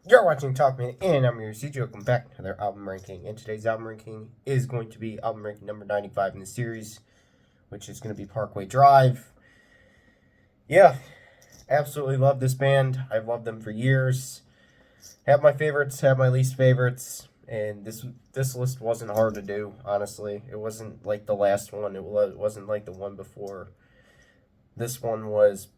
You're watching Talk Man, and I'm your CJ. Welcome back to their album ranking. And today's album ranking is going to be album ranking number 95 in the series, which is going to be Parkway Drive. Yeah, absolutely love this band. I've loved them for years. Have my favorites, have my least favorites, and this list wasn't hard to do, honestly. It wasn't like the last one, it wasn't like the one before. This one was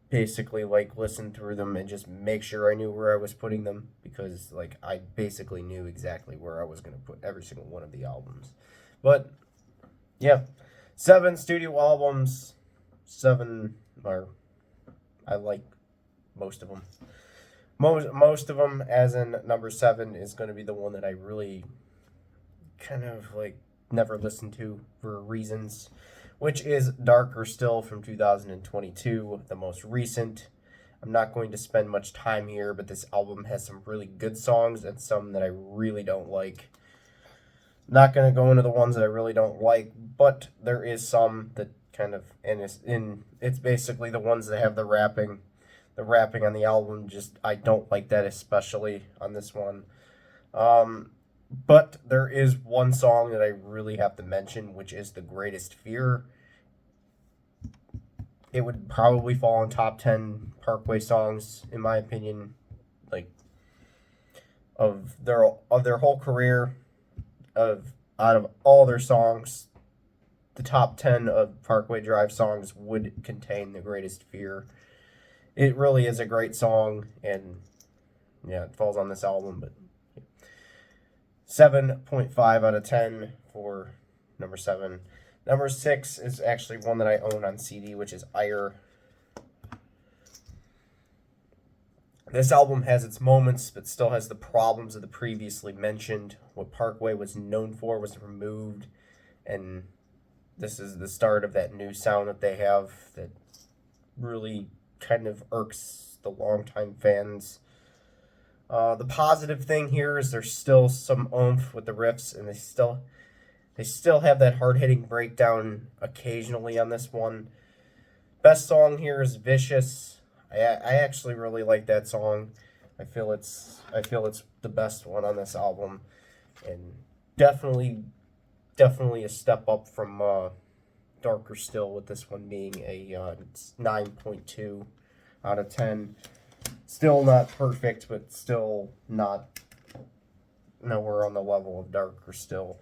basically like listen through them and just make sure I knew where I was putting them, because like I basically knew exactly where I was going to put every single one of the albums. But yeah, 7 studio albums, 7 are, I like most of them. Most of them, as in number 7 is going to be the one that I really kind of like never listened to for reasons, which is Darker Still from 2022, the most recent. I'm not going to spend much time here, but this album has some really good songs and some that I really don't like. Not going to go into the ones that I really don't like, but there is some that kind of, and it's basically the ones that have the rapping. The rapping on the album, just, I don't like that, especially on this one. But there is one song that I really have to mention, which is The Greatest Fear. It would probably fall in top 10 Parkway songs, in my opinion, like, of their whole career. Out of all their songs, the top 10 of Parkway Drive songs would contain The Greatest Fear. It really is a great song, and yeah, it falls on this album, but 7.5 out of 10 for number 7. Number 6 is actually one that I own on CD, which is Ire. This album has its moments, but still has the problems of the previously mentioned. What Parkway was known for was removed, and this is the start of that new sound that they have that really kind of irks the longtime fans. The positive thing here is there's still some oomph with the riffs, and they still have that hard-hitting breakdown occasionally on this one. Best song here is Vicious. I actually really like that song. I feel it's the best one on this album, and definitely a step up from Darker Still, with this one being a 9.2 out of 10. Still not perfect, but still not nowhere on the level of Darker Still.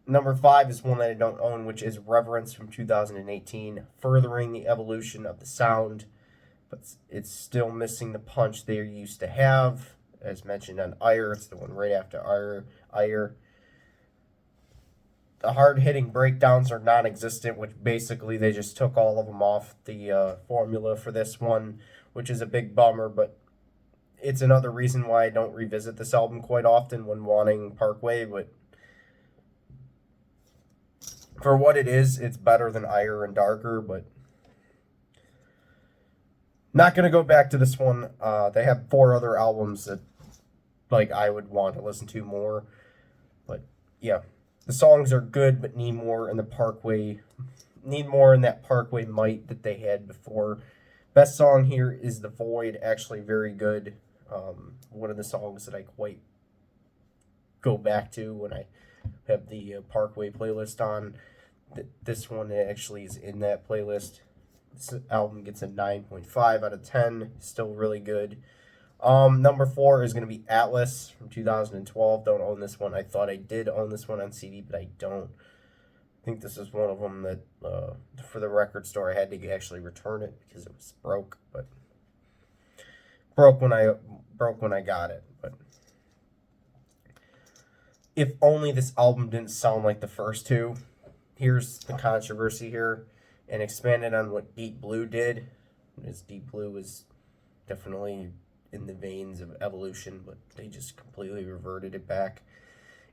Number 5 is one that I don't own, which is Reverence from 2018, furthering the evolution of the sound, but it's still missing the punch they used to have. As mentioned on Ire, it's the one right after Ire. The hard-hitting breakdowns are non-existent, which basically they just took all of them off the formula for this one, which is a big bummer, but it's another reason why I don't revisit this album quite often when wanting Parkway, but for what it is, it's better than Ire and Darker, but not going to go back to this one. They have 4 other albums that like I would want to listen to more, but yeah. The songs are good, but need more in that Parkway might that they had before. Best song here is The Void, actually very good. One of the songs that I quite go back to when I have the Parkway playlist on. This one actually is in that playlist. This album gets a 9.5 out of 10. Still really good. Number 4 is going to be Atlas from 2012. Don't own this one. I thought I did own this one on CD, but I don't. I think this is one of them that, for the record store, I had to actually return it because it was broke. But broke when I got it. But if only this album didn't sound like the first 2. Here's the controversy here, and expanded on what Deep Blue did. Because Deep Blue was definitely in the veins of evolution, but they just completely reverted it back.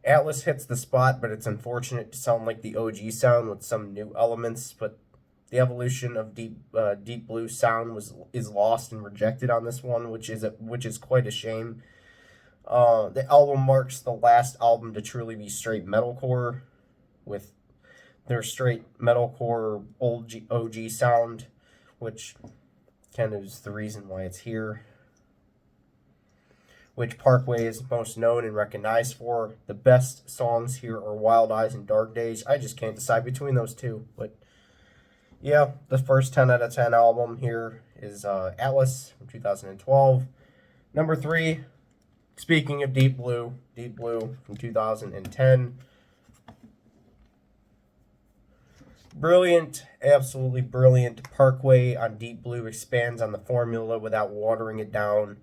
Atlas hits the spot, but it's unfortunate to sound like the OG sound with some new elements, but the evolution of Deep Blue sound is lost and rejected on this one, which is quite a shame. The album marks the last album to truly be straight metalcore, with their straight metalcore OG sound, which kind of is the reason why it's here. which Parkway is most known and recognized for. The best songs here are Wild Eyes and Dark Days. I just can't decide between those two. But yeah, the first 10 out of 10 album here is Atlas from 2012. Number 3, speaking of Deep Blue from 2010. Brilliant, absolutely brilliant. Parkway on Deep Blue expands on the formula without watering it down.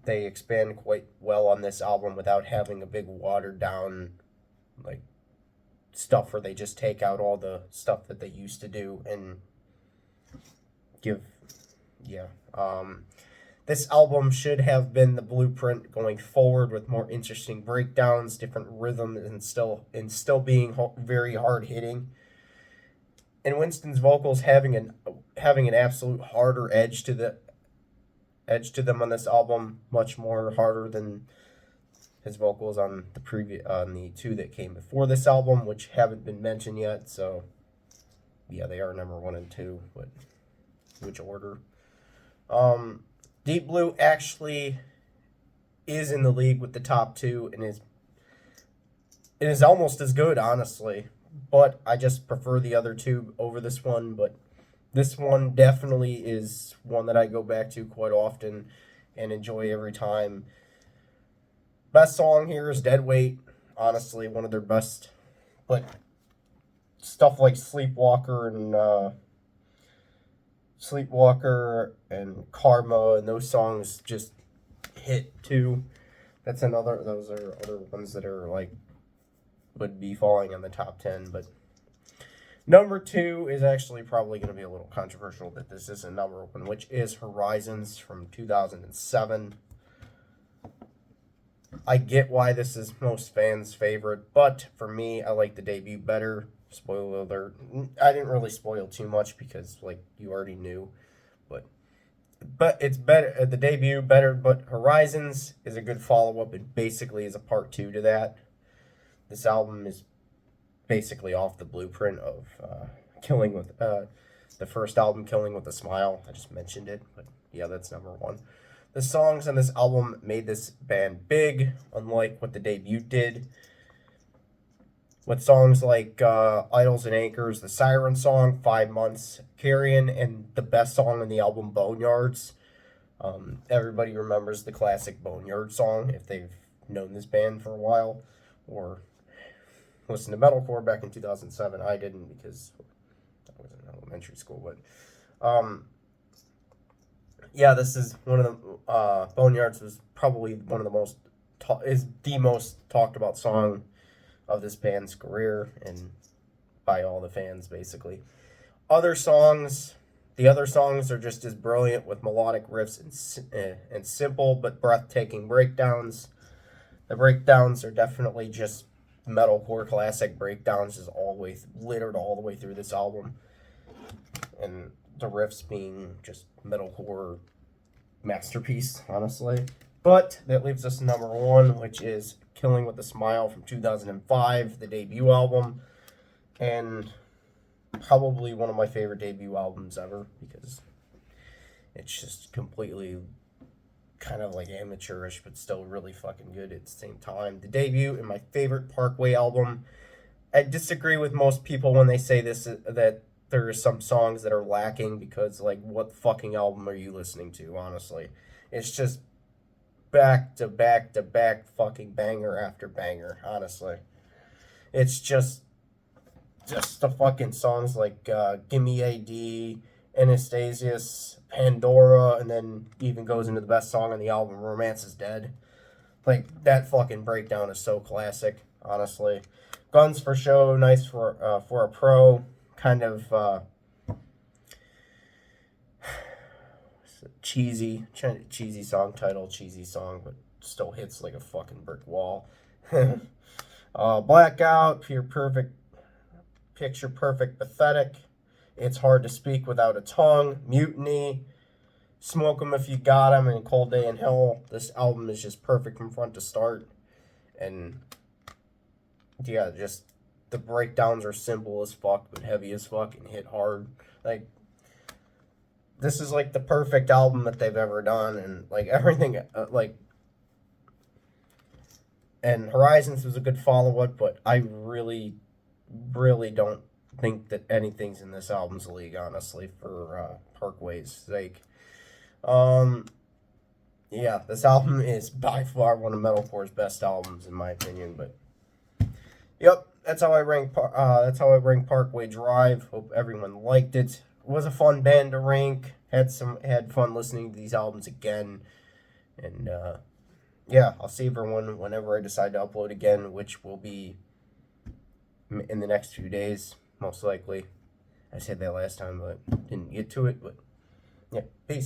They expand quite well on this album without having a big watered down like stuff where they just take out all the stuff that they used to do and give this album should have been the blueprint going forward with more interesting breakdowns, different rhythms, and still being very hard hitting. And Winston's vocals having an absolute harder edge to them on this album, much more harder than his vocals on the 2 that came before this album, which haven't been mentioned yet. So yeah, they are number 1 and 2, but which order? Deep Blue actually is in the league with the top 2 and is almost as good, honestly. But I just prefer the other 2 over this one. But this one definitely is one that I go back to quite often and enjoy every time. Best song here is Dead Weight. Honestly, one of their best. But stuff like Sleepwalker and Karma and those songs just hit too. Those are other ones that are like would be falling in the top 10. But number 2 is actually probably going to be a little controversial that this isn't number 1, which is Horizons from 2007. I get why this is most fans' favorite, but for me, I like the debut better. Spoiler alert. I didn't really spoil too much because like you already knew, but it's better. The debut better, but Horizons is a good follow-up. It basically is a part 2 to that. This album is basically off the blueprint of Killing with the first album, Killing with a Smile. I just mentioned it, but yeah, that's number 1. The songs on this album made this band big, unlike what the debut did. With songs like Idols and Anchors, the Siren song, 5 Months, Carrion, and the best song on the album, Boneyards. Everybody remembers the classic Boneyard song if they've known this band for a while or listened to metalcore back in 2007. I didn't because I was in elementary school, but yeah, this is one of the Boneyards was probably one of the most is the most talked about song of this band's career and by all the fans basically. The other songs are just as brilliant with melodic riffs and simple but breathtaking breakdowns. The breakdowns are definitely just metalcore classic breakdowns, is always littered all the way through this album, and the riffs being just metalcore masterpiece, honestly. But that leaves us number 1, which is Killing with a Smile from 2005, the debut album, and probably one of my favorite debut albums ever because it's just completely kind of like amateurish but still really fucking good at the same time. The debut and my favorite Parkway album. I disagree with most people when they say this, that there are some songs that are lacking because like what fucking album are you listening to, honestly? It's just back to back to back fucking banger after banger, honestly. It's just the fucking songs like Gimme AD, Anastasius, Pandora, and then even goes into the best song on the album, Romance is Dead. Like, that fucking breakdown is so classic, honestly. Guns for Show, nice for a pro, kind of cheesy song title, cheesy song, but still hits like a fucking brick wall. Blackout, Picture Perfect, Pathetic, It's Hard to Speak Without a Tongue, Mutiny, Smoke 'Em If You Got 'Em, and Cold Day in Hell. This album is just perfect from front to start, and yeah, just the breakdowns are simple as fuck but heavy as fuck and hit hard. Like, this is like the perfect album that they've ever done, and like everything, and Horizons was a good follow-up, but I really, really don't think that anything's in this album's league, honestly, for Parkway's sake. Yeah, this album is by far one of metalcore's best albums, in my opinion. But yep, that's how I rank. Parkway Drive. Hope everyone liked it. It was a fun band to rank. Had fun listening to these albums again, and yeah, I'll see everyone whenever I decide to upload again, which will be in the next few days, most likely. I said that last time, but didn't get to it. But yeah, peace.